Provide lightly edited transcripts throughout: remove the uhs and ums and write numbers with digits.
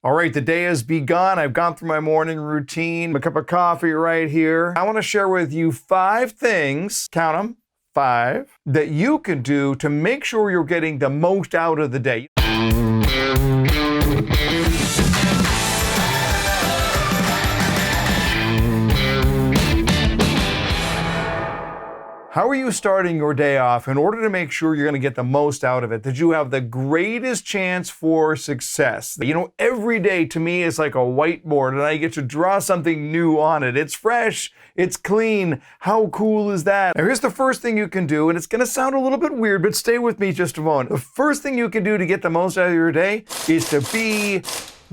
All right, the day has begun. I've gone through my morning routine, a cup of coffee right here. I want to share with you 5 things, count them, 5, that you can do to make sure you're getting the most out of the day. How are you starting your day off in order to make sure you're going to get the most out of it, that you have the greatest chance for success? You know, every day to me is like a whiteboard and I get to draw something new on it. It's fresh, it's clean. How cool is that? Now, here's the first thing you can do, and it's going to sound a little bit weird, but stay with me just a moment. The first thing you can do to get the most out of your day is to be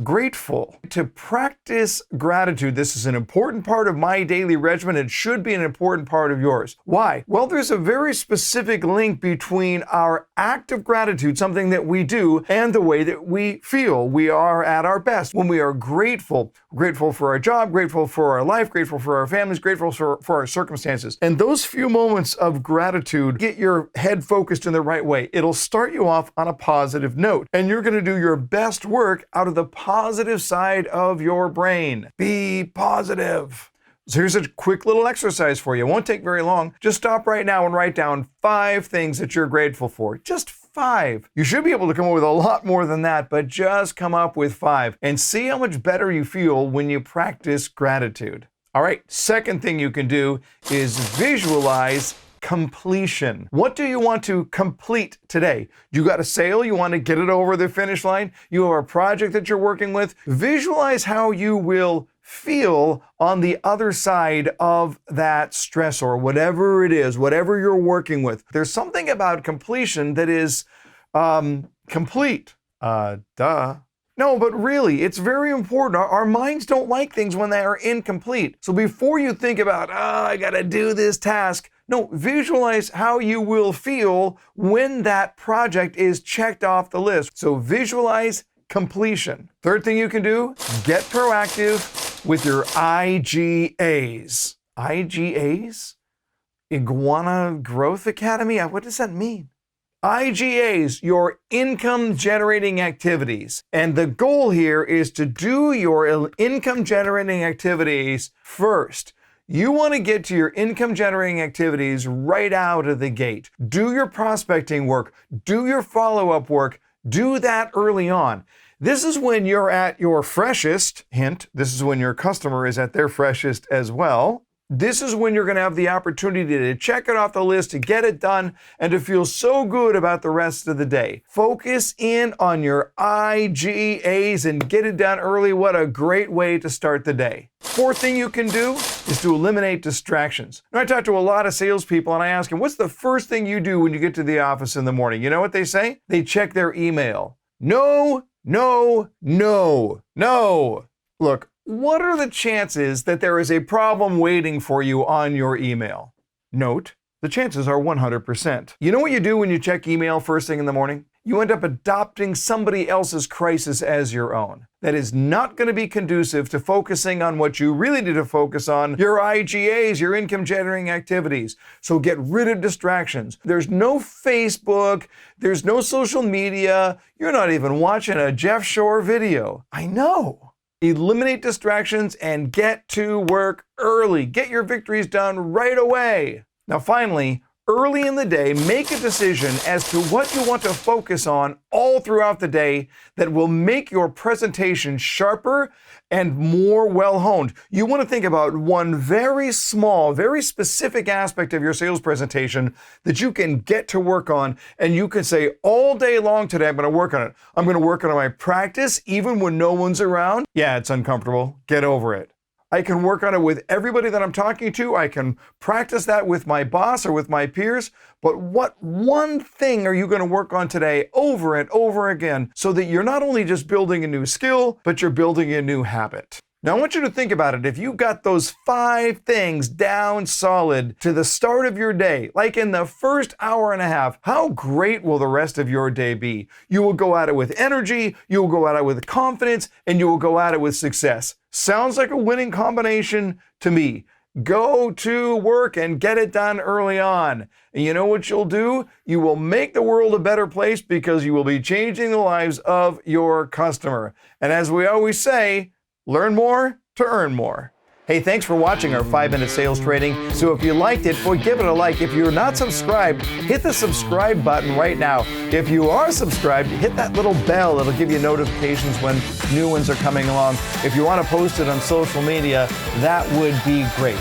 grateful, to practice gratitude. This is an important part of my daily regimen. It should be an important part of yours. Why? Well, there's a very specific link between our act of gratitude, something that we do, and the way that we feel. We are at our best when we are grateful. Grateful for our job, grateful for our life, grateful for our families, grateful for our circumstances. And those few moments of gratitude get your head focused in the right way. It'll start you off on a positive note, and you're going to do your best work out of the positive side of your brain. Be positive. So here's a quick little exercise for you. It won't take very long. Just stop right now and write down 5 things that you're grateful for. Just 5. You should be able to come up with a lot more than that, but just come up with 5 and see how much better you feel when you practice gratitude. All right, second thing you can do is visualize completion. What do you want to complete today? You got a sale, you want to get it over the finish line, you have a project that you're working with. Visualize how you will feel on the other side of that stress or whatever it is, whatever you're working with. There's something about completion that is complete. No, but really, it's very important. Our minds don't like things when they are incomplete. So before you think about, I gotta do this task, no, visualize how you will feel when that project is checked off the list. So visualize completion. Third thing you can do, get proactive with your IGAs. IGAs? Iguana Growth Academy? What does that mean? IGAs, your income generating activities. And the goal here is to do your income generating activities first. You want to get to your income generating activities right out of the gate. Do your prospecting work, do your follow-up work, do that early on. This is when you're at your freshest. Hint, this is when your customer is at their freshest as well. This is when you're going to have the opportunity to check it off the list, to get it done, and to feel so good about the rest of the day. Focus in on your IGAs and get it done early. What a great way to start the day. Fourth thing you can do is to eliminate distractions. Now, I talk to a lot of salespeople and I ask them, what's the first thing you do when you get to the office in the morning? You know what they say? They check their email. No. Look, what are the chances that there is a problem waiting for you on your email? Note, the chances are 100%. You know what you do when you check email first thing in the morning? You end up adopting somebody else's crisis as your own. That is not going to be conducive to focusing on what you really need to focus on, your IGAs, your income generating activities. So get rid of distractions. There's no Facebook, there's no social media, you're not even watching a Jeff Shore video. I know. Eliminate distractions and get to work early. Get your victories done right away. Now finally, early in the day, make a decision as to what you want to focus on all throughout the day that will make your presentation sharper and more well-honed. You want to think about one very small, very specific aspect of your sales presentation that you can get to work on, and you can say all day long today, I'm going to work on it. I'm going to work on my practice even when no one's around. Yeah, it's uncomfortable. Get over it. I can work on it with everybody that I'm talking to. I can practice that with my boss or with my peers. But what one thing are you going to work on today over and over again so that you're not only just building a new skill, but you're building a new habit? Now, I want you to think about it. If you got those 5 things down solid to the start of your day, like in the first hour and a half, how great will the rest of your day be? You will go at it with energy, you will go at it with confidence, and you will go at it with success. Sounds like a winning combination to me. Go to work and get it done early on. And you know what you'll do? You will make the world a better place because you will be changing the lives of your customer. And as we always say, learn more to earn more. Hey, thanks for watching our 5-minute sales training. So if you liked it, give it a like. If you're not subscribed, hit the subscribe button right now. If you are subscribed, hit that little bell. It'll give you notifications when new ones are coming along. If you want to post it on social media, that would be great.